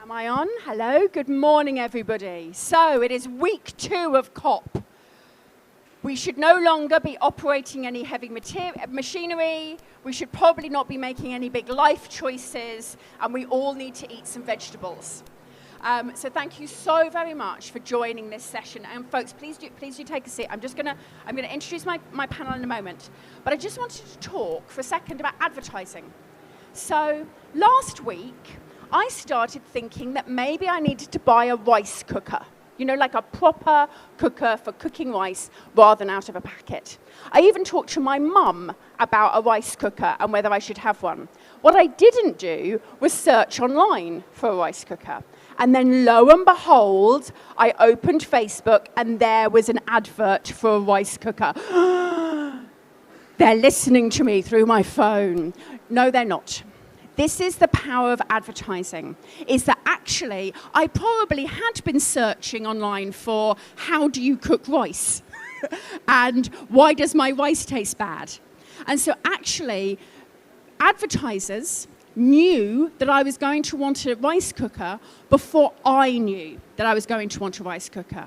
Am I on? Hello, good morning everybody. So it is week 2 of COP. We should no longer be operating any heavy machinery, we should probably not be making any big life choices, and we all need to eat some vegetables. So thank you so very much for joining this session. And folks, please do take a seat. I'm gonna introduce my panel in a moment. But I just wanted to talk for a second about advertising. So last week, I started thinking that maybe I needed to buy a rice cooker. You know, like a proper cooker for cooking rice rather than out of a packet. I even talked to my mum about a rice cooker and whether I should have one. What I didn't do was search online for a rice cooker. And then lo and behold, I opened Facebook and there was an advert for a rice cooker. They're listening to me through my phone. No, they're not. This is the power of advertising, is that actually I probably had been searching online for how do you cook rice and why does my rice taste bad? And so actually advertisers knew that I was going to want a rice cooker before I knew that I was going to want a rice cooker.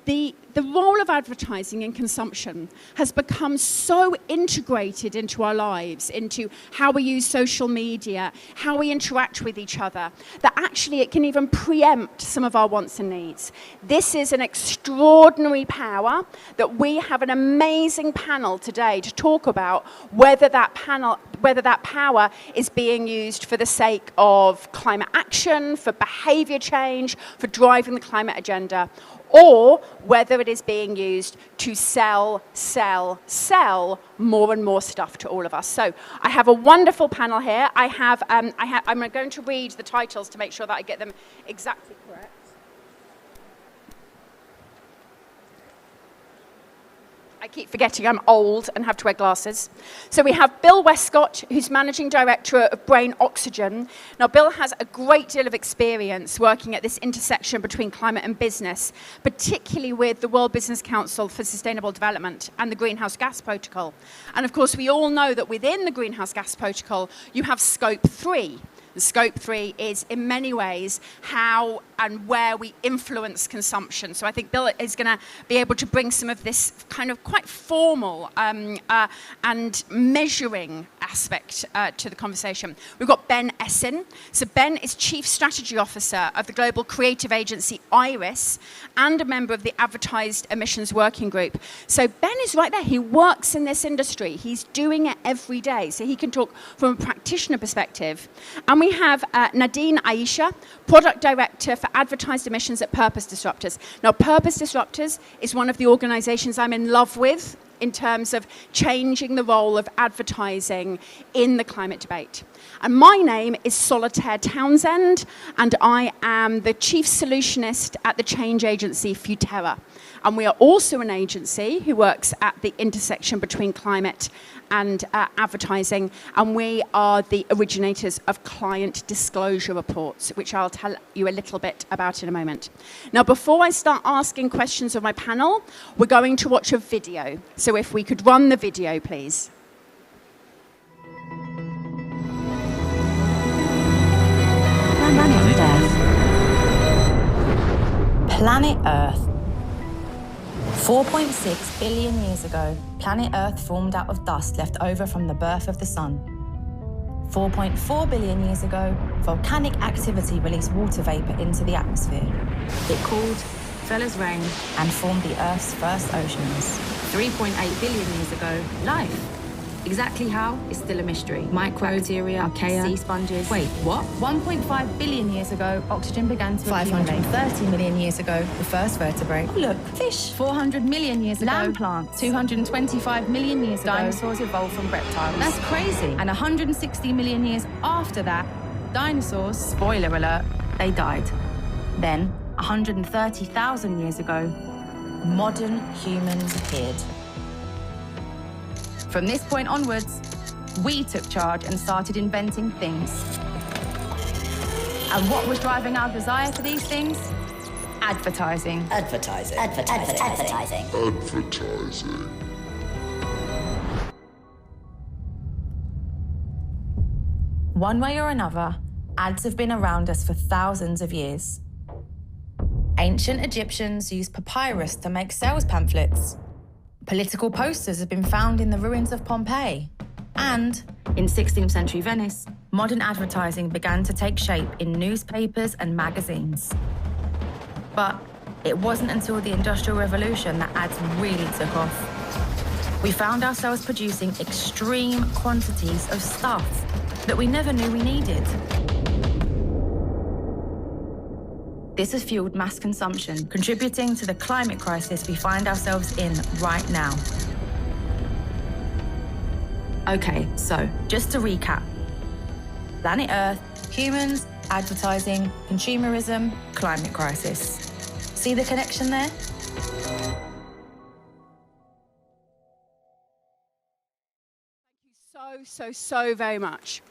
The role of advertising in consumption has become so integrated into our lives, into how we use social media, how we interact with each other, that actually it can even preempt some of our wants and needs. This is an extraordinary power that we have an amazing panel today to talk about whether that power is being used for the sake of climate action, for behavior change, for driving the climate agenda, or whether it is being used to sell more and more stuff to all of us. So I have a wonderful panel here. I'm going to read the titles to make sure that I get them exactly correct. I keep forgetting I'm old and have to wear glasses. So we have Bill Wescott, who's Managing Director of BrainOxygen. Now, Bill has a great deal of experience working at this intersection between climate and business, particularly with the World Business Council for Sustainable Development and the Greenhouse Gas Protocol. And of course, we all know that within the Greenhouse Gas Protocol, you have Scope 3. And Scope 3 is, in many ways, how and where we influence consumption. So I think Bill is going to be able to bring some of this kind of quite formal and measuring aspect to the conversation. We've got Ben Essen. So Ben is Chief Strategy Officer of the global creative agency IRIS and a member of the Advertised Emissions Working Group. So Ben is right there. He works in this industry. He's doing it every day. So he can talk from a practitioner perspective. And we have Nadeen, Ayyashi, Product Director for Advertised Emissions at Purpose Disruptors. Now, Purpose Disruptors is one of the organizations I'm in love with in terms of changing the role of advertising in the climate debate. And my name is Solitaire Townsend, and I am the Chief Solutionist at the change agency Futerra. And we are also an agency who works at the intersection between climate and advertising, and we are the originators of client disclosure reports, which I'll tell you a little bit about in a moment. Now, before I start asking questions of my panel, we're going to watch a video. So if we could run the video, please. Planet Earth. 4.6 billion years ago, planet Earth formed out of dust left over from the birth of the sun. 4.4 billion years ago, volcanic activity released water vapor into the atmosphere. It cooled, fell as rain, and formed the Earth's first oceans. 3.8 billion years ago, life. Exactly how is still a mystery. Microbacteria, archaea, sea sponges. Wait, what? 1.5 billion years ago, oxygen began to accumulate. 530 million years ago, the first vertebrate. Oh, look, fish. 400 million years ago, land plants. 225 million years ago, dinosaurs evolved from reptiles. That's crazy. And 160 million years after that, dinosaurs, spoiler alert, they died. Then, 130,000 years ago, modern humans appeared. From this point onwards, we took charge and started inventing things. And what was driving our desire for these things? Advertising. Advertising. Advertising. Advertising. Advertising. One way or another, Ads have been around us for thousands of years. Ancient Egyptians used papyrus to make sales pamphlets. Political posters have been found in the ruins of Pompeii. And in 16th century Venice, modern advertising began to take shape in newspapers and magazines. But it wasn't until the Industrial Revolution that ads really took off. We found ourselves producing extreme quantities of stuff that we never knew we needed. This has fueled mass consumption, contributing to the climate crisis we find ourselves in right now. Okay, so just to recap. Planet Earth, humans, advertising, consumerism, climate crisis. See the connection there? So very much.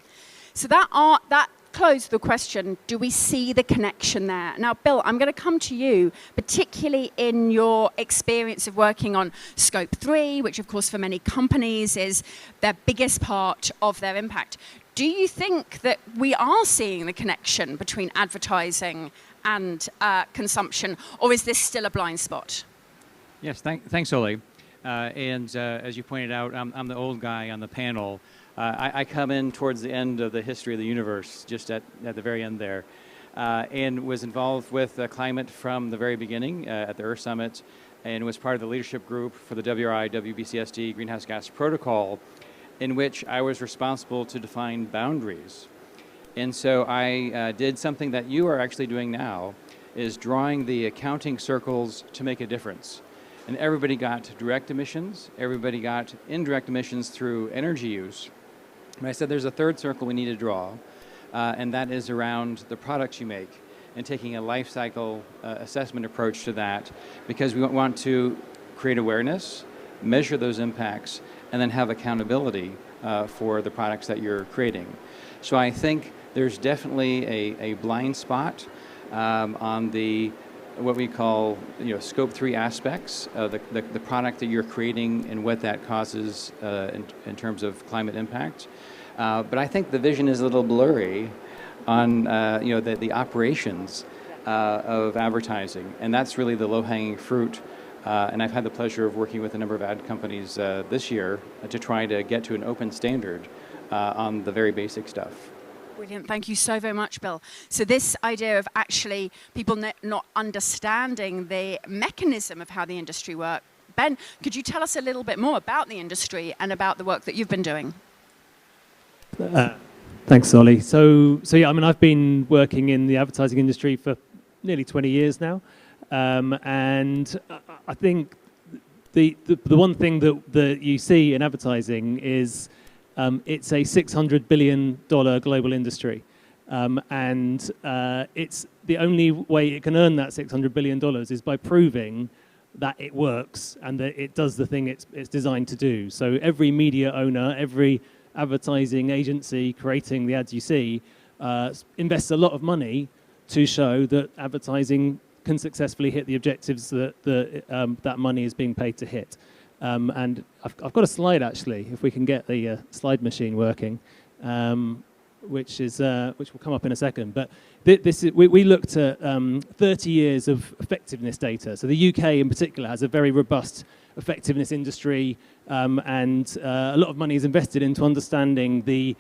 So that closed the question, do we see the connection there? Now, Bill, I'm going to come to you, particularly in your experience of working on Scope 3, which of course for many companies is their biggest part of their impact. Do you think that we are seeing the connection between advertising and consumption, or is this still a blind spot? Yes, thanks, Oli. As you pointed out, I'm the old guy on the panel. I come in towards the end of the history of the universe, just at the very end there, and was involved with climate from the very beginning at the Earth Summit, and was part of the leadership group for the WRI, WBCSD Greenhouse Gas Protocol, in which I was responsible to define boundaries. And so I did something that you are actually doing now, is drawing the accounting circles to make a difference. And everybody got direct emissions, everybody got indirect emissions through energy use. And I said there's a third circle we need to draw, and that is around the products you make, and taking a life cycle assessment approach to that, because we want to create awareness, measure those impacts, and then have accountability for the products that you're creating. So I think there's definitely a blind spot on the what we call Scope 3 aspects of the product that you're creating and what that causes in terms of climate impact. But I think the vision is a little blurry on the operations of advertising, and that's really the low-hanging fruit. And I've had the pleasure of working with a number of ad companies this year to try to get to an open standard on the very basic stuff. Brilliant. Thank you so very much, Bill. So this idea of actually people not understanding the mechanism of how the industry works. Ben, could you tell us a little bit more about the industry and about the work that you've been doing? Thanks, Ollie. So yeah, I mean, I've been working in the advertising industry for nearly 20 years now. And I think the one thing that you see in advertising is it's a $600 billion global industry. And it's the only way it can earn that $600 billion is by proving that it works and that it does the thing it's designed to do. So every media owner, every advertising agency creating the ads you see invests a lot of money to show that advertising can successfully hit the objectives that money is being paid to hit. And I've got a slide actually, if we can get the slide machine working, which will come up in a second. But we looked at 30 years of effectiveness data. So the UK in particular has a very robust effectiveness industry, and a lot of money is invested into understanding the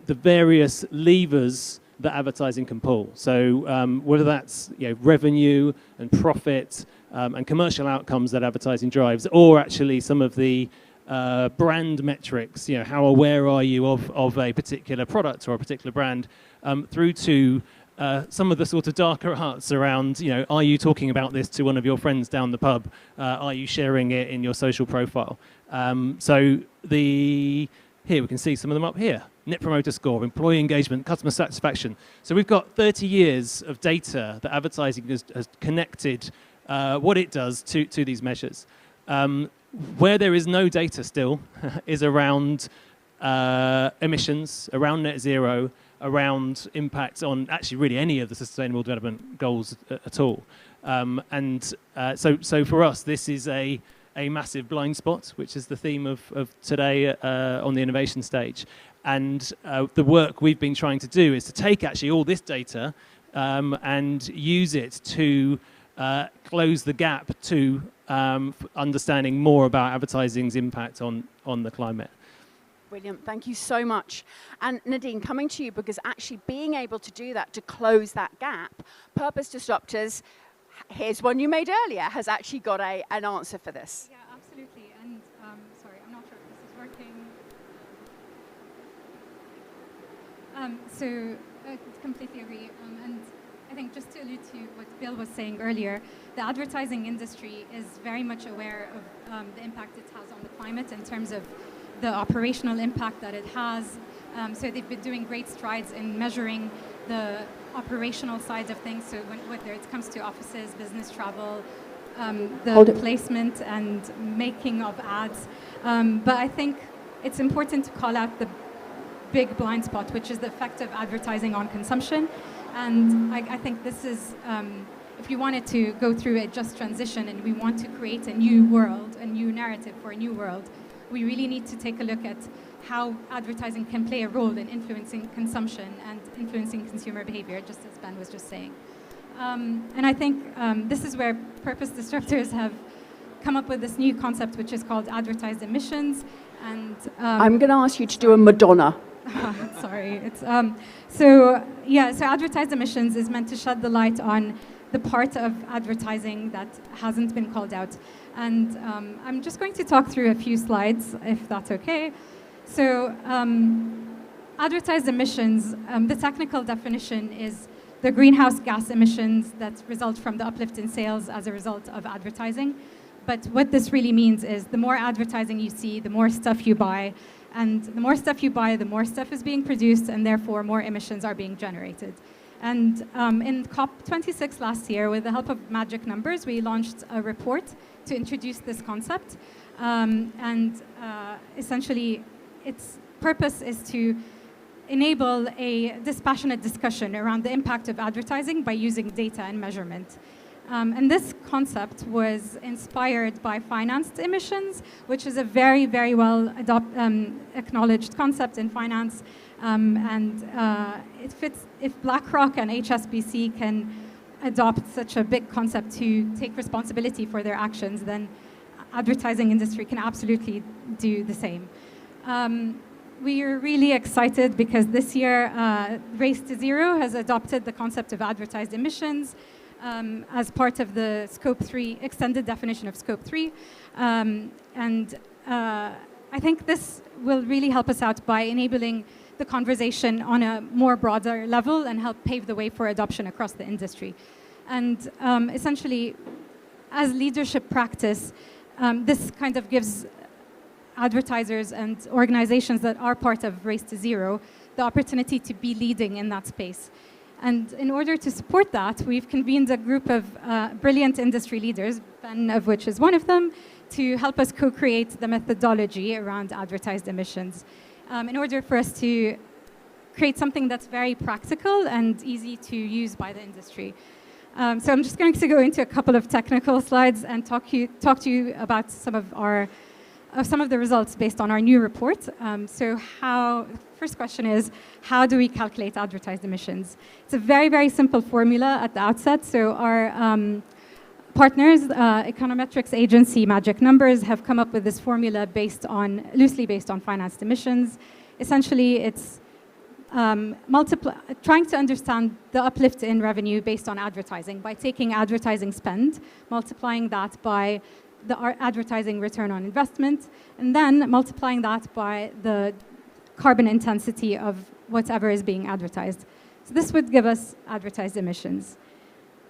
various levers that advertising can pull. So whether that's revenue and profit and commercial outcomes that advertising drives, or actually some of the brand metrics, how aware are you of a particular product or a particular brand, through to some of the sort of darker arts around, are you talking about this to one of your friends down the pub? Are you sharing it in your social profile? Here we can see some of them up here. Net Promoter Score, employee engagement, customer satisfaction. So we've got 30 years of data that advertising has connected what it does to these measures. Where there is no data still is around emissions, around net zero, around impact on actually really any of the Sustainable Development Goals at all. So for us, this is a massive blind spot, which is the theme of today on the innovation stage. And the work we've been trying to do is to take actually all this data and use it to close the gap to understanding more about advertising's impact on the climate. Brilliant, thank you so much. And Nadeen, coming to you, because actually being able to do that, to close that gap, Purpose Disruptors, here's one you made earlier, has actually got an answer for this. Yeah, absolutely. And sorry, I'm not sure if this is working. I completely agree. And I think just to allude to what Bill was saying earlier, the advertising industry is very much aware of the impact it has on the climate in terms of the operational impact that it has. So they've been doing great strides in measuring the operational side of things. So whether it comes to offices, business travel, the placement and making of ads. But I think it's important to call out the big blind spot, which is the effect of advertising on consumption. And I think this is, if you wanted to go through a just transition and we want to create a new world, a new narrative for a new world, we really need to take a look at how advertising can play a role in influencing consumption and influencing consumer behavior, just as Ben was just saying. And I think this is where Purpose Disruptors have come up with this new concept, which is called advertised emissions. And I'm going to ask you to do a Madonna. Sorry. So advertised emissions is meant to shed the light on the part of advertising that hasn't been called out. And I'm just going to talk through a few slides, if that's okay. So advertised emissions, the technical definition is the greenhouse gas emissions that result from the uplift in sales as a result of advertising. But what this really means is the more advertising you see, the more stuff you buy. And the more stuff you buy, the more stuff is being produced, and therefore more emissions are being generated. And in COP26 last year, with the help of magic numbers, we launched a report to introduce this concept. Essentially, its purpose is to enable a dispassionate discussion around the impact of advertising by using data and measurement. And this concept was inspired by financed emissions, which is a very, very well acknowledged concept in finance. It fits, if BlackRock and HSBC can adopt such a big concept to take responsibility for their actions, then advertising industry can absolutely do the same. We are really excited because this year, Race to Zero has adopted the concept of advertised emissions as part of the Scope 3, extended definition of Scope 3. I think this will really help us out by enabling the conversation on a more broader level and help pave the way for adoption across the industry. And essentially, as leadership practice, this kind of gives advertisers and organizations that are part of Race to Zero the opportunity to be leading in that space. And in order to support that, we've convened a group of brilliant industry leaders, Ben of which is one of them, to help us co-create the methodology around advertised emissions in order for us to create something that's very practical and easy to use by the industry. So I'm just going to go into a couple of technical slides and talk to you about some of the results based on our new report. First question is, how do we calculate advertised emissions? It's a very, very simple formula at the outset. So our partners, econometrics agency Magic Numbers, have come up with this formula loosely based on financed emissions. Essentially, it's trying to understand the uplift in revenue based on advertising by taking advertising spend, multiplying that by the advertising return on investment, and then multiplying that by the carbon intensity of whatever is being advertised. So this would give us advertised emissions.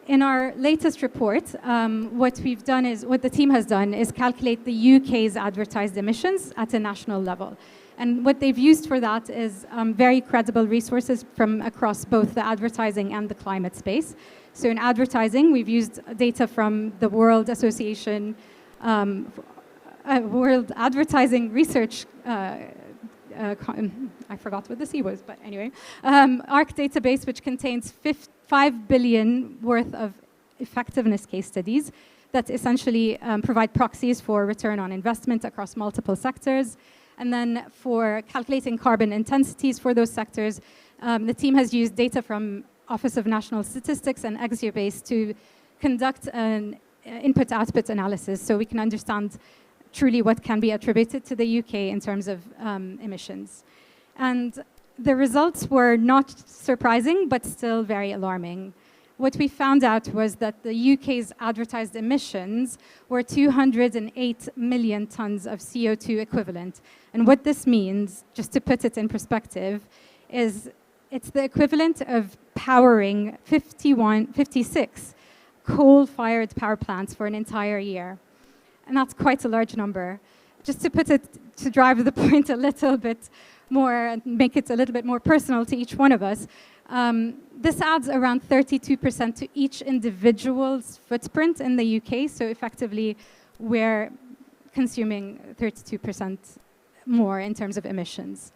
In our latest report, what the team has done is calculate the UK's advertised emissions at a national level. And what they've used for that is very credible resources from across both the advertising and the climate space. So in advertising, we've used data from the World Association, World Advertising Research, I forgot what the C was, but anyway, ARC database, which contains 5 billion worth of effectiveness case studies that essentially provide proxies for return on investment across multiple sectors. And then for calculating carbon intensities for those sectors, the team has used data from Office of National Statistics and Axiobase to conduct an input-output analysis so we can understand truly what can be attributed to the UK in terms of emissions. And the results were not surprising, but still very alarming. What we found out was that the UK's advertised emissions were 208 million tons of CO2 equivalent. And what this means, just to put it in perspective, is it's the equivalent of powering 56 coal-fired power plants for an entire year. And that's quite a large number. Just to put it, to drive the point a little bit more and make it a little bit more personal to each one of us, this adds around 32% to each individual's footprint in the UK. So effectively, we're consuming 32% more in terms of emissions.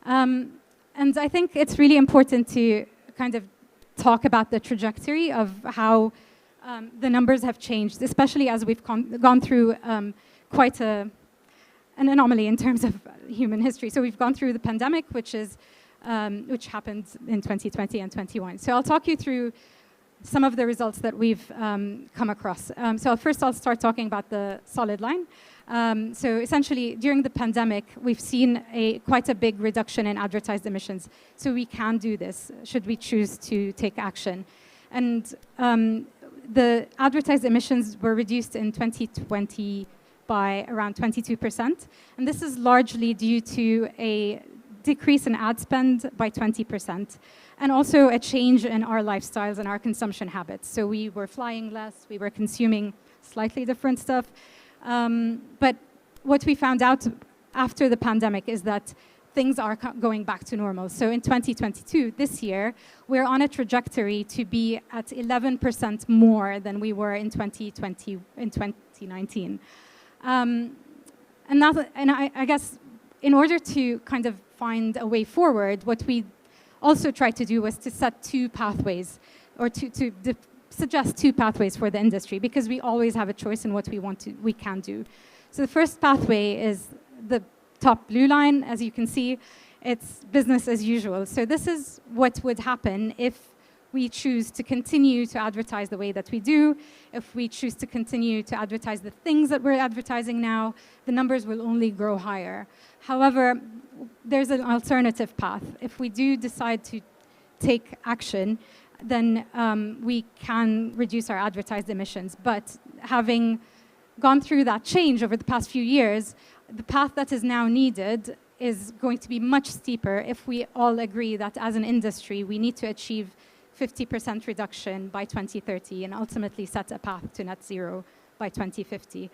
And I think it's really important to kind of talk about the trajectory of how the numbers have changed, especially as we've gone through quite an anomaly in terms of human history. So we've gone through the pandemic, which happened in 2020 and 21. So I'll talk you through some of the results that we've come across. So first I'll start talking about the solid line. So essentially, during the pandemic, we've seen quite a big reduction in advertised emissions. So we can do this, should we choose to take action. And the advertised emissions were reduced in 2020 by around 22%. And this is largely due to a decrease in ad spend by 20%, and also a change in our lifestyles and our consumption habits. So we were flying less, we were consuming slightly different stuff. But what we found out after the pandemic is that things are going back to normal. So in 2022, this year, we're on a trajectory to be at 11% more than we were in 2019. And I guess in order to kind of find a way forward, what we also tried to do was to set two pathways, or to suggest two pathways for the industry, because we always have a choice in what we can do. So the first pathway is the top blue line. As you can see, it's business as usual. So this is what would happen if we choose to continue to advertise the way that we do. If we choose to continue to advertise the things that we're advertising now, the numbers will only grow higher. However, there's an alternative path. If we do decide to take action, then we can reduce our advertised emissions. But having gone through that change over the past few years, the path that is now needed is going to be much steeper if we all agree that as an industry, we need to achieve 50% reduction by 2030 and ultimately set a path to net zero by 2050.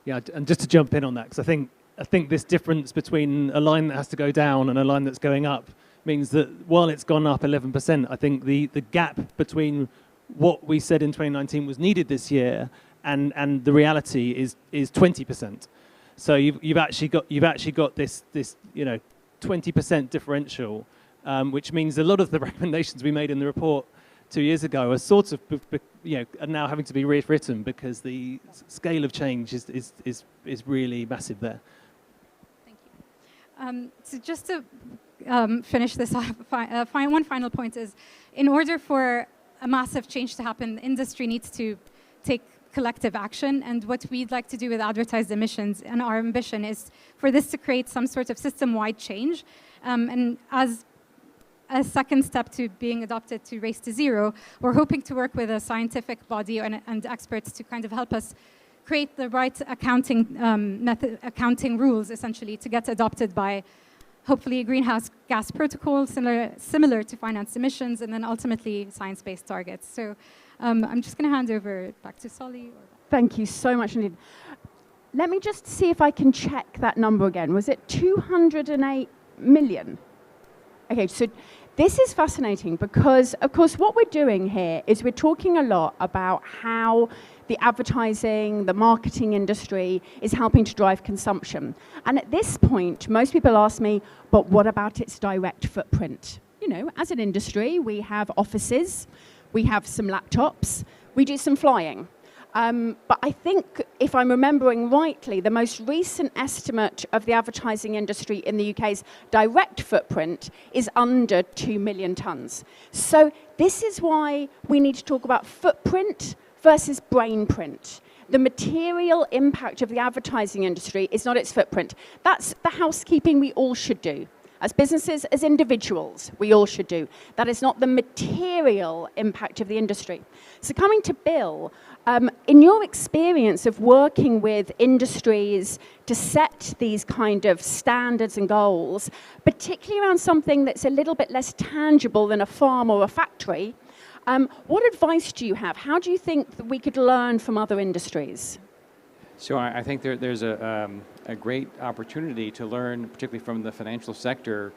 Yeah, and just to jump in on that, because I think this difference between a line that has to go down and a line that's going up means that while it's gone up 11%, I think the gap between what we said in 2019 was needed this year and the reality is 20%. So you've actually got this 20% differential, which means a lot of the recommendations we made in the report 2 years ago are sort of are now having to be rewritten because the scale of change is really massive there. Thank you. So just to finish this off, one final point is, in order for a massive change to happen, the industry needs to take collective action. And what we'd like to do with advertised emissions, and our ambition is for this to create some sort of system-wide change. And as a second step to being adopted to Race to Zero, we're hoping to work with a scientific body and experts to kind of help us create the right accounting rules, essentially, to get adopted by hopefully a greenhouse gas protocol similar to finance emissions, and then ultimately science-based targets. So I'm just going to hand over back to Solly. Thank you so much, Nadeen. Let me just see if I can check that number again. Was it 208 million? Okay, so this is fascinating because, of course, what we're doing here is we're talking a lot about how the advertising, the marketing industry is helping to drive consumption. And at this point, most people ask me, but what about its direct footprint? You know, as an industry, we have offices, we have some laptops, we do some flying. But I think, if I'm remembering rightly, the most recent estimate of the advertising industry in the UK's direct footprint is under 2 million tonnes. So this is why we need to talk about footprint versus brain print. The material impact of the advertising industry is not its footprint. That's the housekeeping we all should do. As businesses, as individuals, we all should do. That is not the material impact of the industry. So coming to Bill, in your experience of working with industries to set these kind of standards and goals, particularly around something that's a little bit less tangible than a farm or a factory, what advice do you have? How do you think that we could learn from other industries? So I think there's a great opportunity to learn, particularly from the financial sector,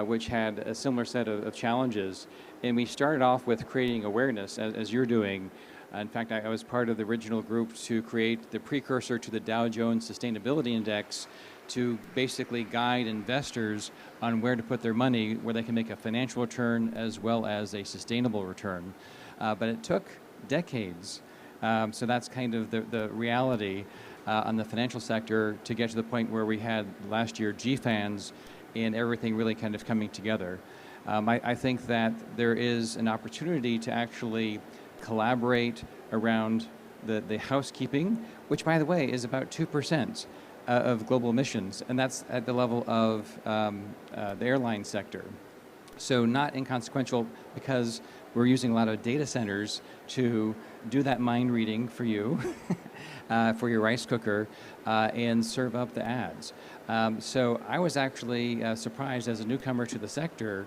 which had a similar set of challenges. And we started off with creating awareness, as you're doing. In fact, I was part of the original group to create the precursor to the Dow Jones Sustainability Index to basically guide investors on where to put their money, where they can make a financial return as well as a sustainable return. But it took decades. So that's kind of the reality on the financial sector to get to the point where we had last year GFANZ and everything really kind of coming together. I think that there is an opportunity to actually collaborate around the housekeeping, which, by the way, is about 2% of global emissions, and that's at the level of the airline sector. So not inconsequential, because we're using a lot of data centers to do that mind reading for you, for your rice cooker, and serve up the ads. So I was actually surprised as a newcomer to the sector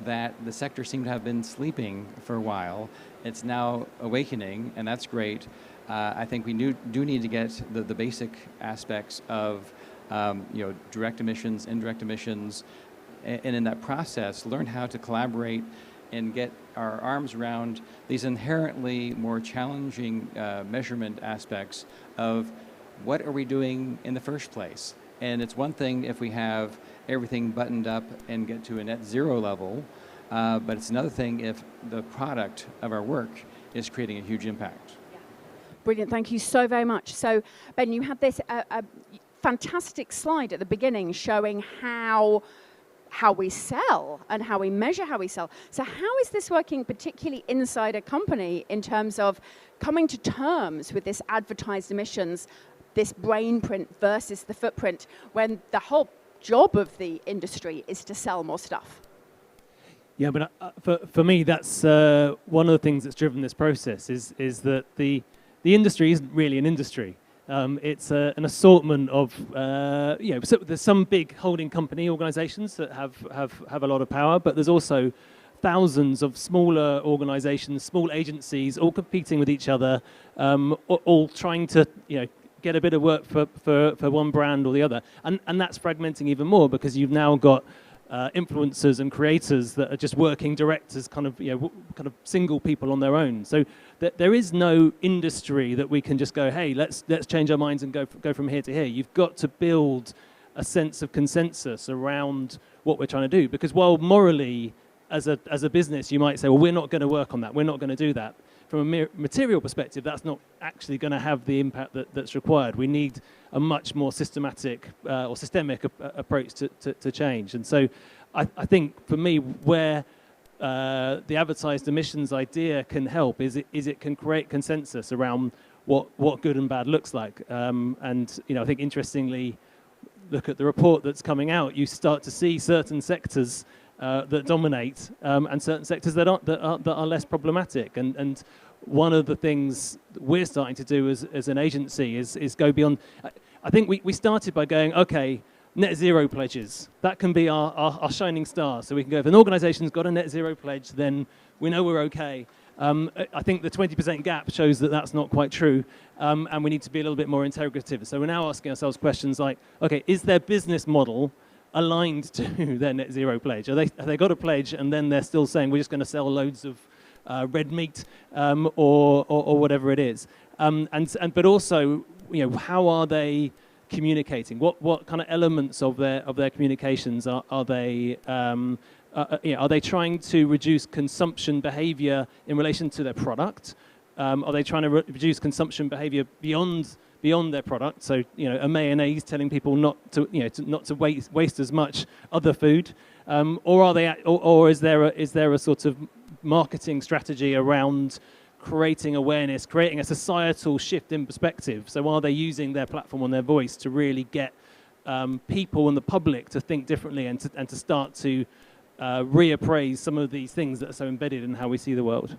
that the sector seemed to have been sleeping for a while. It's now awakening, and that's great. I think we do need to get the basic aspects of direct emissions, indirect emissions, and in that process, learn how to collaborate and get our arms around these inherently more challenging measurement aspects of what are we doing in the first place. And it's one thing if we have everything buttoned up and get to a net zero level, but it's another thing if the product of our work is creating a huge impact. Yeah. Brilliant, thank you so very much. So Ben, you had this fantastic slide at the beginning showing how we sell and how we measure how we sell. So how is this working, particularly inside a company, in terms of coming to terms with this advertised emissions, this brain print versus the footprint, when the whole job of the industry is to sell more stuff? Yeah, but for me, that's one of the things that's driven this process is that the industry isn't really an industry. It's an assortment of, so there's some big holding company organizations that have a lot of power, but there's also thousands of smaller organizations, small agencies, all competing with each other, all trying to, get a bit of work for one brand or the other. And that's fragmenting even more because you've now got influencers and creators that are just working direct as kind of single people on their own. So there is no industry that we can just go, hey, let's change our minds and go from here to here. You've got to build a sense of consensus around what we're trying to do. Because while morally, as a business, you might say, well, we're not going to work on that. We're not going to do that. From a material perspective, that's not actually going to have the impact that's required. We need a much more systematic or systemic approach to change. And so I think for me, where the advertised emissions idea can help is it can create consensus around what good and bad looks like. And I think interestingly, look at the report that's coming out, you start to see certain sectors that dominate and certain sectors that are less problematic. And one of the things that we're starting to do as an agency is go beyond. I think we started by going, okay, net zero pledges. That can be our shining star. So we can go, if an organization's got a net zero pledge, then we know we're okay. I think the 20% gap shows that that's not quite true, and we need to be a little bit more integrative. So we're now asking ourselves questions like, okay, is their business model aligned to their net zero pledge? Have they got a pledge and then they're still saying we're just going to sell loads of red meat or whatever it is? But also, how are they communicating? What kind of elements of their communications are they? Are they trying to reduce consumption behavior in relation to their product? Are they trying to reduce consumption behavior beyond their product? So, a mayonnaise telling people not to waste as much other food, or are they, or is there a sort of marketing strategy around creating awareness, creating a societal shift in perspective? So, are they using their platform and their voice to really get people and the public to think differently and to start to reappraise some of these things that are so embedded in how we see the world?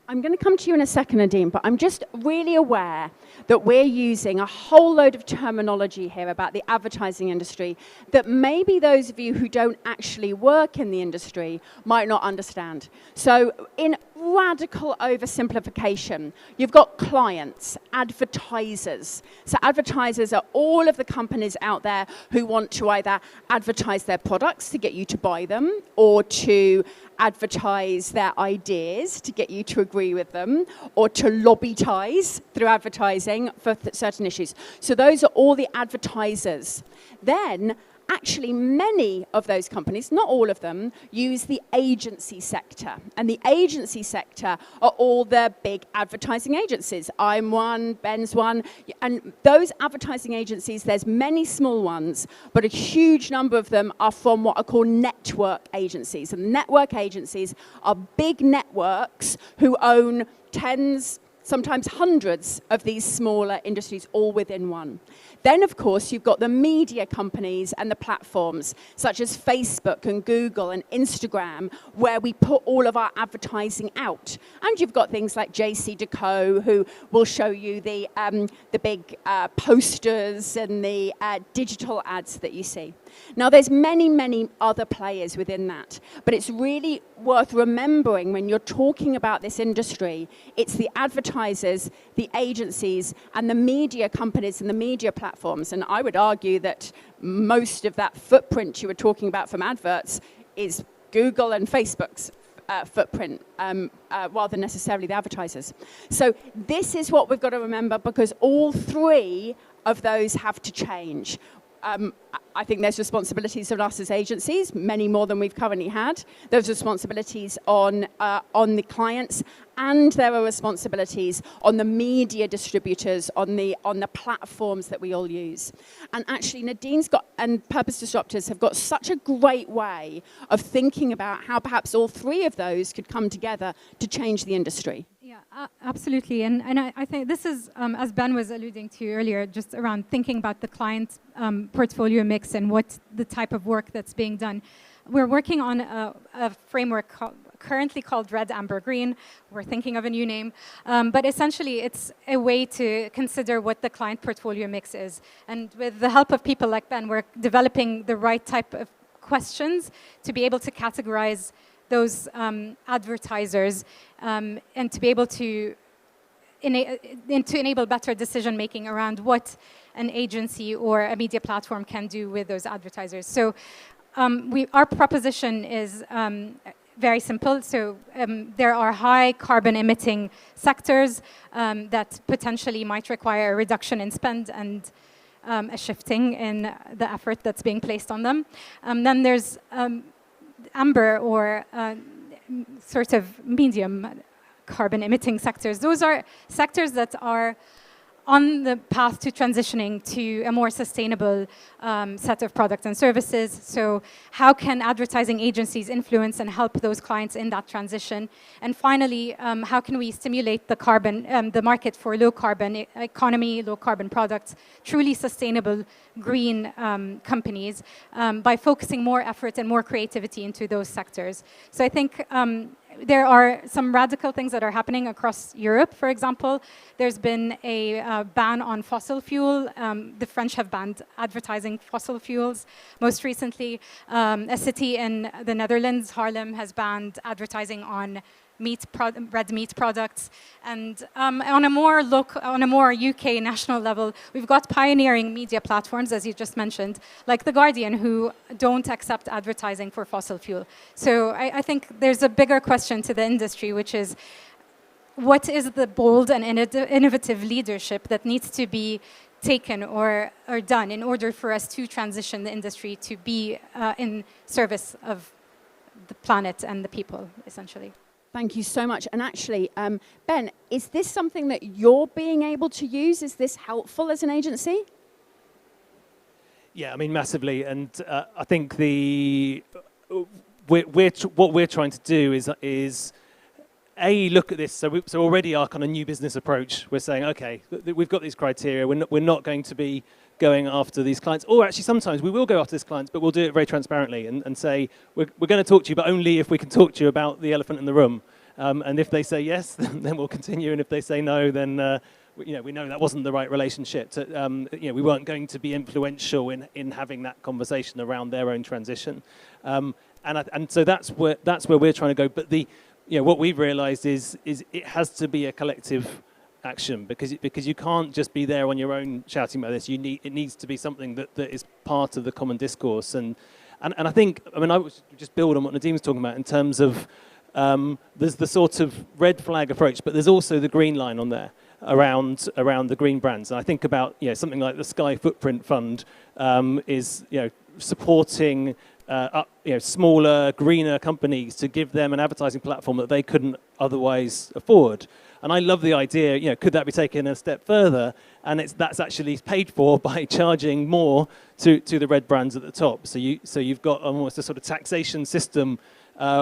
I'm going to come to you in a second, Nadeen, but I'm just really aware that we're using a whole load of terminology here about the advertising industry that maybe those of you who don't actually work in the industry might not understand. So in radical oversimplification, you've got clients, advertisers. So advertisers are all of the companies out there who want to either advertise their products to get you to buy them, or to advertise their ideas to get you to agree with them, or to lobbytize through advertising for certain issues. So those are all the advertisers. Then actually many of those companies, not all of them, use the agency sector. And the agency sector are all the big advertising agencies. I'm one, Ben's one. And those advertising agencies, there's many small ones, but a huge number of them are from what are called network agencies. And network agencies are big networks who own tens, sometimes hundreds of these smaller industries all within one. Then, of course, you've got the media companies and the platforms, such as Facebook and Google and Instagram, where we put all of our advertising out. And you've got things like JCDecaux, who will show you the big posters and the digital ads that you see. Now, there's many, many other players within that, but it's really worth remembering when you're talking about this industry, it's the advertisers, the agencies, and the media companies and the media platforms. And I would argue that most of that footprint you were talking about from adverts is Google and Facebook's footprint, rather than necessarily the advertisers. So this is what we've got to remember, because all three of those have to change. I think there's responsibilities on us as agencies, many more than we've currently had. There's responsibilities on the clients, and there are responsibilities on the media distributors, on the platforms that we all use. And actually, Nadeen's and Purpose Disruptors have got such a great way of thinking about how perhaps all three of those could come together to change the industry. Yeah, absolutely. And I think this is, as Ben was alluding to earlier, just around thinking about the client portfolio mix and what the type of work that's being done. We're working on a framework currently called Red, Amber, Green. We're thinking of a new name. But essentially, it's a way to consider what the client portfolio mix is. And with the help of people like Ben, we're developing the right type of questions to be able to categorize those advertisers and to be able to enable better decision making around what an agency or a media platform can do with those advertisers. So our proposition is very simple. So there are high carbon emitting sectors that potentially might require a reduction in spend and a shifting in the effort that's being placed on them. Then there's amber or sort of medium carbon emitting sectors. Those are sectors that are on the path to transitioning to a more sustainable set of products and services. So how can advertising agencies influence and help those clients in that transition? And finally, how can we stimulate the market for low carbon economy, low carbon products, truly sustainable green companies by focusing more effort and more creativity into those sectors? So I think there are some radical things that are happening across Europe. For example, there's been a ban on fossil fuel. The French have banned advertising fossil fuels. Most recently, a city in the Netherlands, Haarlem, has banned advertising on red meat products. And on a more UK national level, we've got pioneering media platforms, as you just mentioned, like The Guardian, who don't accept advertising for fossil fuel. So I think there's a bigger question to the industry, which is, what is the bold and innovative leadership that needs to be taken or done in order for us to transition the industry to be in service of the planet and the people, essentially? Thank you so much. And actually, Ben, is this something that you're being able to use? Is this helpful as an agency? Yeah, I mean, massively. And I think what we're trying to do is look at this. So already our kind of new business approach, we're saying, okay, we've got these criteria. We're not going to be going after these clients. Or actually, sometimes we will go after these clients, but we'll do it very transparently and say, we're going to talk to you, but only if we can talk to you about the elephant in the room. And if they say yes, then we'll continue. And if they say no, then we know that wasn't the right relationship. We weren't going to be influential in having that conversation around their own transition. And so that's where we're trying to go. But what we've realised is it has to be a collective action because you can't just be there on your own shouting about this. It needs to be something that is part of the common discourse. And I think, I was just build on what Nadeen was talking about in terms of there's the sort of red flag approach, but there's also the green line on there around the green brands. And I think about something like the Sky Footprint Fund is supporting smaller, greener companies to give them an advertising platform that they couldn't otherwise afford. And I love the idea, could that be taken a step further? And that's actually paid for by charging more to the red brands at the top. So you've got almost a sort of taxation system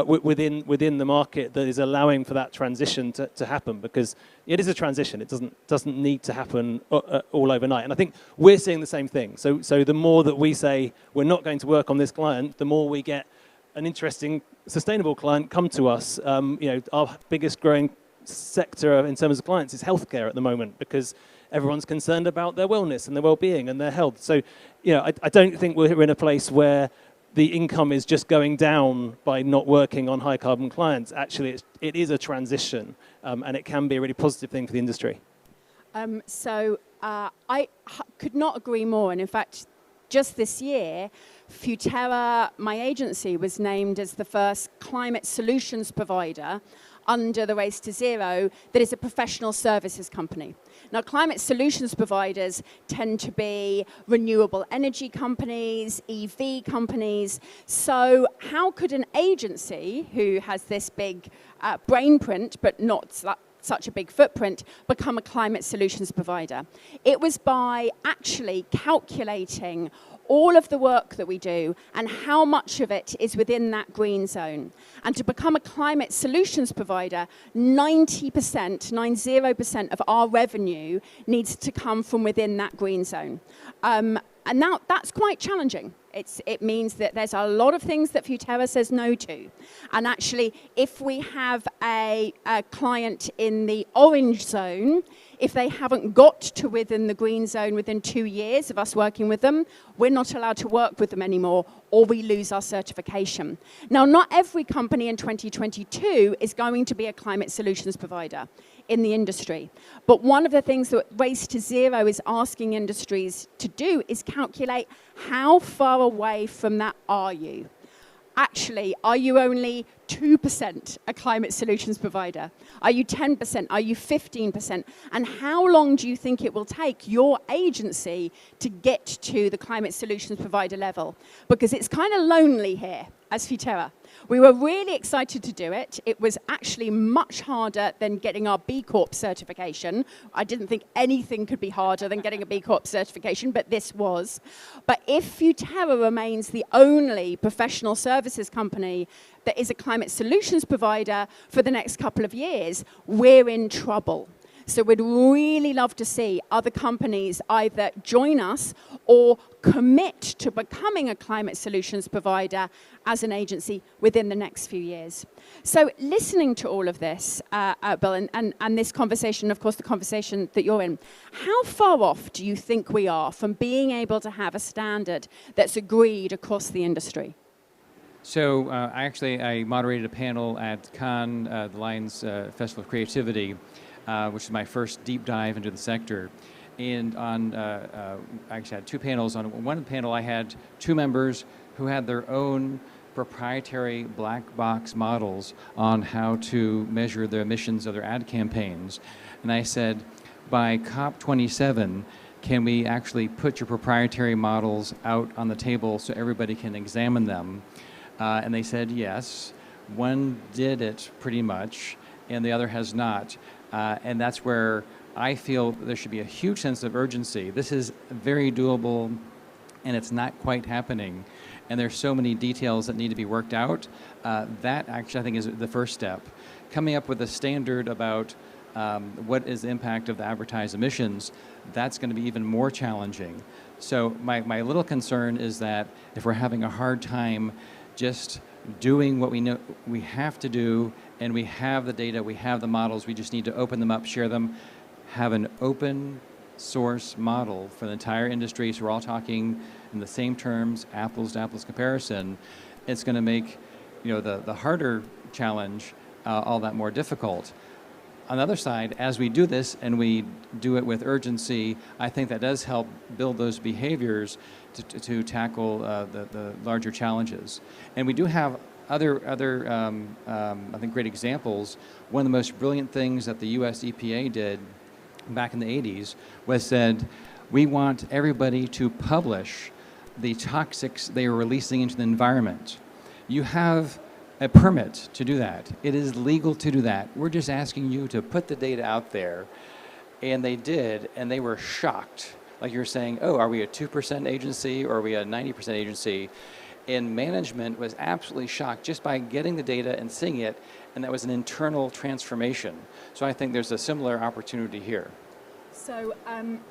within the market that is allowing for that transition to happen, because it is a transition. It doesn't need to happen all overnight. And I think we're seeing the same thing. So the more that we say we're not going to work on this client, the more we get an interesting, sustainable client come to us. Our biggest growing sector in terms of clients is healthcare at the moment, because everyone's concerned about their wellness and their well-being and their health. So, I don't think we're in a place where the income is just going down by not working on high carbon clients. Actually, it is a transition, and it can be a really positive thing for the industry. I could not agree more. And in fact, just this year, Futerra, my agency, was named as the first climate solutions provider under the Race to Zero that is a professional services company. Now, climate solutions providers tend to be renewable energy companies, EV companies. So how could an agency who has this big brain print, but not such a big footprint, become a climate solutions provider? It was by actually calculating all of the work that we do and how much of it is within that green zone. And to become a climate solutions provider, 90% of our revenue needs to come from within that green zone. And now that's quite challenging. It means that there's a lot of things that Futerra says no to. And actually, if we have a client in the orange zone, if they haven't got to within the green zone within 2 years of us working with them, we're not allowed to work with them anymore, or we lose our certification. Now, not every company in 2022 is going to be a climate solutions provider in the industry. But one of the things that Race to Zero is asking industries to do is calculate how far away from that are you. Actually, are you only 2% a climate solutions provider? Are you 10%? Are you 15%? And how long do you think it will take your agency to get to the climate solutions provider level? Because it's kind of lonely here as Futerra. We were really excited to do it. It was actually much harder than getting our B Corp certification. I didn't think anything could be harder than getting a B Corp certification, but this was. But if Futerra remains the only professional services company that is a climate solutions provider for the next couple of years, we're in trouble. So we'd really love to see other companies either join us or commit to becoming a climate solutions provider as an agency within the next few years. So listening to all of this, Bill, and this conversation, of course, the conversation that you're in, how far off do you think we are from being able to have a standard that's agreed across the industry? So I moderated a panel at Cannes, the Lions Festival of Creativity, which is my first deep dive into the sector. And I actually had two panels. On one panel, I had two members who had their own proprietary black box models on how to measure the emissions of their ad campaigns. And I said, by COP27, can we actually put your proprietary models out on the table so everybody can examine them? And they said yes. One did it pretty much, and the other has not. And that's where I feel there should be a huge sense of urgency. This is very doable, and it's not quite happening. And there's so many details that need to be worked out. That actually, I think, is the first step. Coming up with a standard about what is the impact of the advertised emissions, that's going to be even more challenging. So my little concern is that if we're having a hard time just doing what we know we have to do, and we have the data, we have the models, we just need to open them up, share them, have an open source model for the entire industry, so we're all talking in the same terms, apples to apples comparison. It's going to make, you know, the harder challenge all that more difficult. On the other side, as we do this and we do it with urgency, I think that does help build those behaviors to tackle the larger challenges. And we do have other I think, great examples. One of the most brilliant things that the US EPA did back in the 80s was said, we want everybody to publish the toxics they are releasing into the environment. You have a permit to do that. It is legal to do that. We're just asking you to put the data out there. And they did, and they were shocked. Like you're saying, oh, are we a 2% agency or are we a 90% agency? And management was absolutely shocked just by getting the data and seeing it, and that was an internal transformation. So I think there's a similar opportunity here. So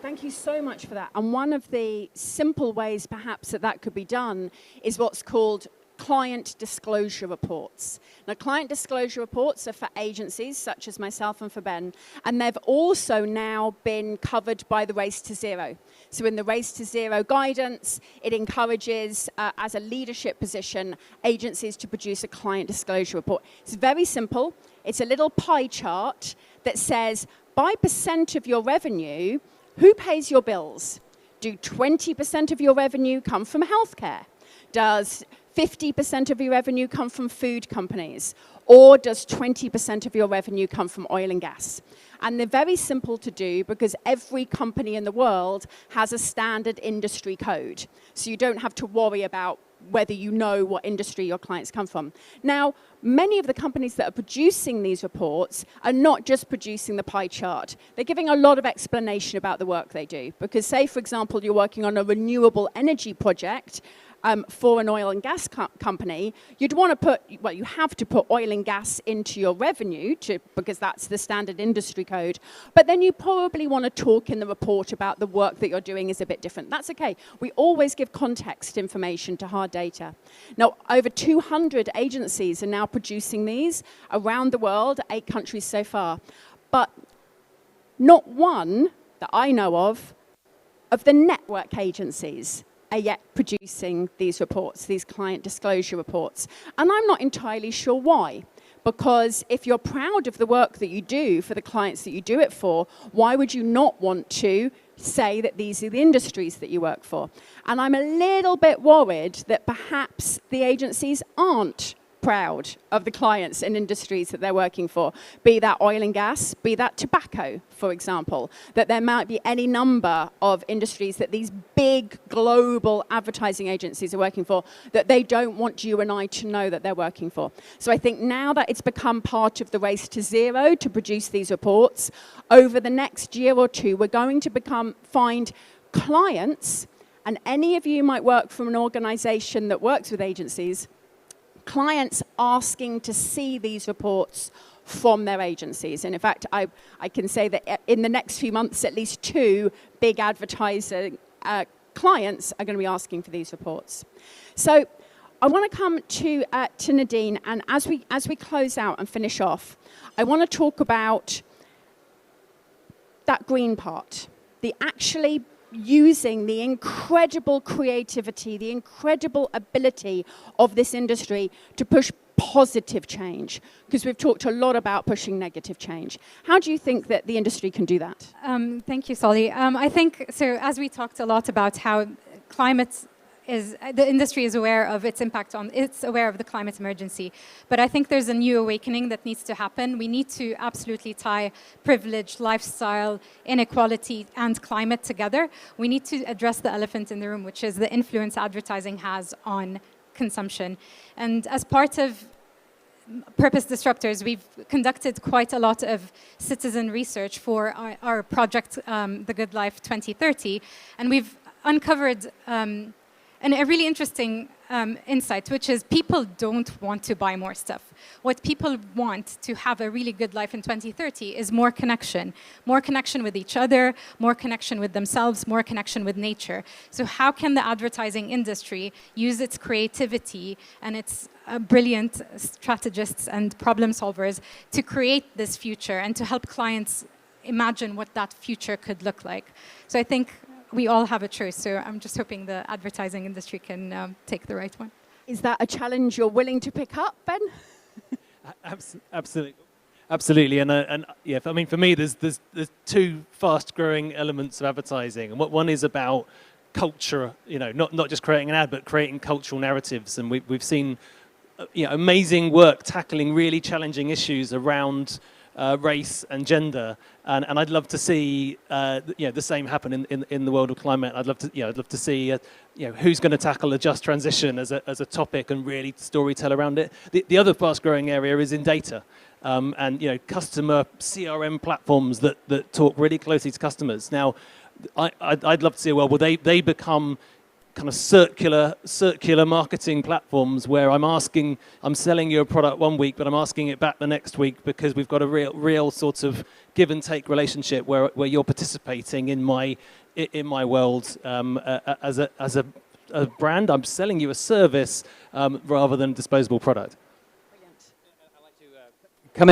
thank you so much for that. And one of the simple ways perhaps that could be done is what's called client disclosure reports. Now, client disclosure reports are for agencies such as myself and for Ben, and they've also now been covered by the Race to Zero. So in the Race to Zero guidance, it encourages, as a leadership position, agencies to produce a client disclosure report. It's very simple. It's a little pie chart that says, by percent of your revenue, who pays your bills? Do 20% of your revenue come from healthcare? Does 50% of your revenue come from food companies? Or does 20% of your revenue come from oil and gas? And they're very simple to do because every company in the world has a standard industry code. So you don't have to worry about whether you know what industry your clients come from. Now, many of the companies that are producing these reports are not just producing the pie chart. They're giving a lot of explanation about the work they do. Because say, for example, you're working on a renewable energy project, for an oil and gas company, you'd want to put, well, you have to put oil and gas into your revenue because that's the standard industry code. But then you probably want to talk in the report about the work that you're doing is a bit different. That's okay. We always give context information to hard data. Now, over 200 agencies are now producing these around the world, 8 countries so far. But not one that I know of the network agencies are yet producing these reports, these client disclosure reports. And I'm not entirely sure why. Because if you're proud of the work that you do for the clients that you do it for, why would you not want to say that these are the industries that you work for? And I'm a little bit worried that perhaps the agencies aren't proud of the clients and industries that they're working for, be that oil and gas, be that tobacco, for example, that there might be any number of industries that these big global advertising agencies are working for that they don't want you and I to know that they're working for. So I think now that it's become part of the Race to Zero to produce these reports, over the next year or two, we're going to find clients, and any of you might work for an organization that works with agencies, clients asking to see these reports from their agencies. And in fact, I can say that in the next few months, at least 2 big advertising clients are going to be asking for these reports. So I want to come to Nadeen, and as we close out and finish off, I want to talk about that green part, the actually using the incredible creativity, the incredible ability of this industry to push positive change, because we've talked a lot about pushing negative change. How do you think that the industry can do that? Thank you, Solly. I think, so as we talked a lot about how the industry is aware of its impact it's aware of the climate emergency. But I think there's a new awakening that needs to happen. We need to absolutely tie privilege, lifestyle, inequality, and climate together. We need to address the elephant in the room, which is the influence advertising has on consumption. And as part of Purpose Disruptors, we've conducted quite a lot of citizen research for our project, The Good Life 2030, and we've uncovered a really interesting insight, which is people don't want to buy more stuff. What people want to have a really good life in 2030 is more connection with each other, more connection with themselves, more connection with nature. So how can the advertising industry use its creativity and its brilliant strategists and problem solvers to create this future and to help clients imagine what that future could look like? So I think we all have a choice, so I'm just hoping the advertising industry can take the right one. Is that a challenge you're willing to pick up, Ben? Absolutely, and yeah, I mean, for me, there's two fast-growing elements of advertising, and one is about culture, not just creating an ad, but creating cultural narratives, and we've seen amazing work tackling really challenging issues around race and gender, and I'd love to see the same happen in the world of climate. I'd love to see who's going to tackle a just transition as a topic and really storytell around it. The other fast-growing area is in data, and customer CRM platforms that talk really closely to customers. Now, I'd love to see a world where they become kind of circular marketing platforms where I'm selling you a product one week, but I'm asking it back the next week because we've got a real sort of give and take relationship where you're participating in my world as a brand. I'm selling you a service rather than a disposable product. I'd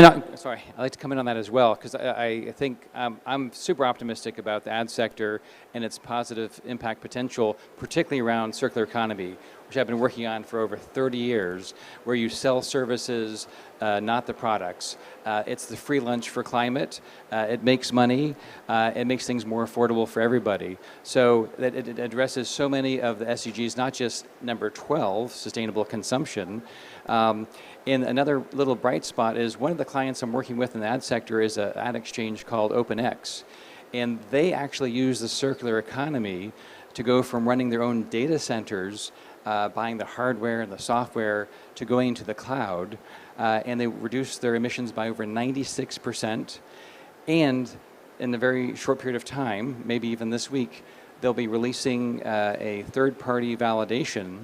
like to come in on that as well, because I think I'm super optimistic about the ad sector and its positive impact potential, particularly around circular economy, which I've been working on for over 30 years, where you sell services, not the products. It's the free lunch for climate. It makes money. It makes things more affordable for everybody. So that it addresses so many of the SDGs, not just number 12, sustainable consumption. And another little bright spot is one of the clients I'm working with in the ad sector is an ad exchange called OpenX. And they actually use the circular economy to go from running their own data centers, buying the hardware and the software, to going into the cloud. And they reduce their emissions by over 96%. And in a very short period of time, maybe even this week, they'll be releasing a third-party validation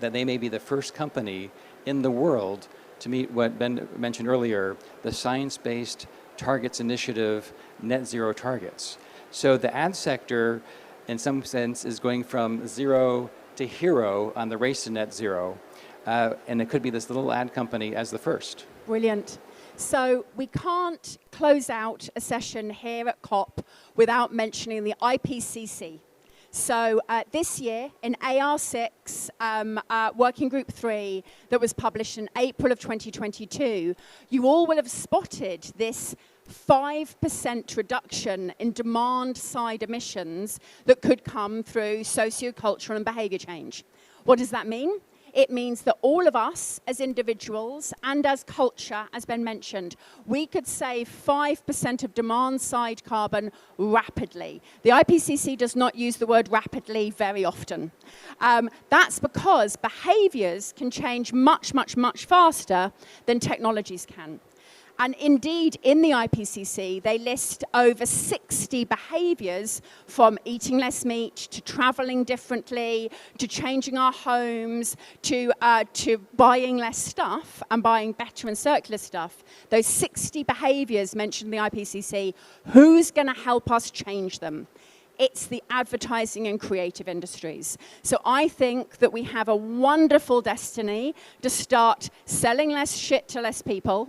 that they may be the first company in the world to meet what Ben mentioned earlier, the Science-Based Targets Initiative net zero targets. So the ad sector, in some sense, is going from zero to hero on the race to net zero. And it could be this little ad company as the first. Brilliant. So we can't close out a session here at COP without mentioning the IPCC. So this year, in AR6, Working Group 3, that was published in April of 2022, you all will have spotted this 5% reduction in demand-side emissions that could come through sociocultural and behavior change. What does that mean? It means that all of us as individuals and as culture, as Ben mentioned, we could save 5% of demand-side carbon rapidly. The IPCC does not use the word rapidly very often. That's because behaviors can change much, much, much faster than technologies can. And indeed, in the IPCC, they list over 60 behaviors, from eating less meat, to traveling differently, to changing our homes, to buying less stuff and buying better and circular stuff. Those 60 behaviors mentioned in the IPCC, who's going to help us change them? It's the advertising and creative industries. So I think that we have a wonderful destiny to start selling less shit to less people,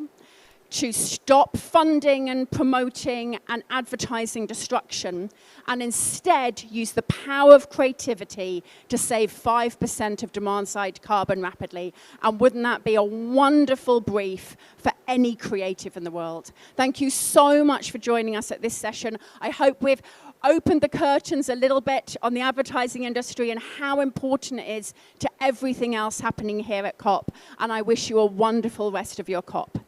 to stop funding and promoting and advertising destruction, and instead use the power of creativity to save 5% of demand-side carbon rapidly. And wouldn't that be a wonderful brief for any creative in the world? Thank you so much for joining us at this session. I hope we've opened the curtains a little bit on the advertising industry and how important it is to everything else happening here at COP. And I wish you a wonderful rest of your COP.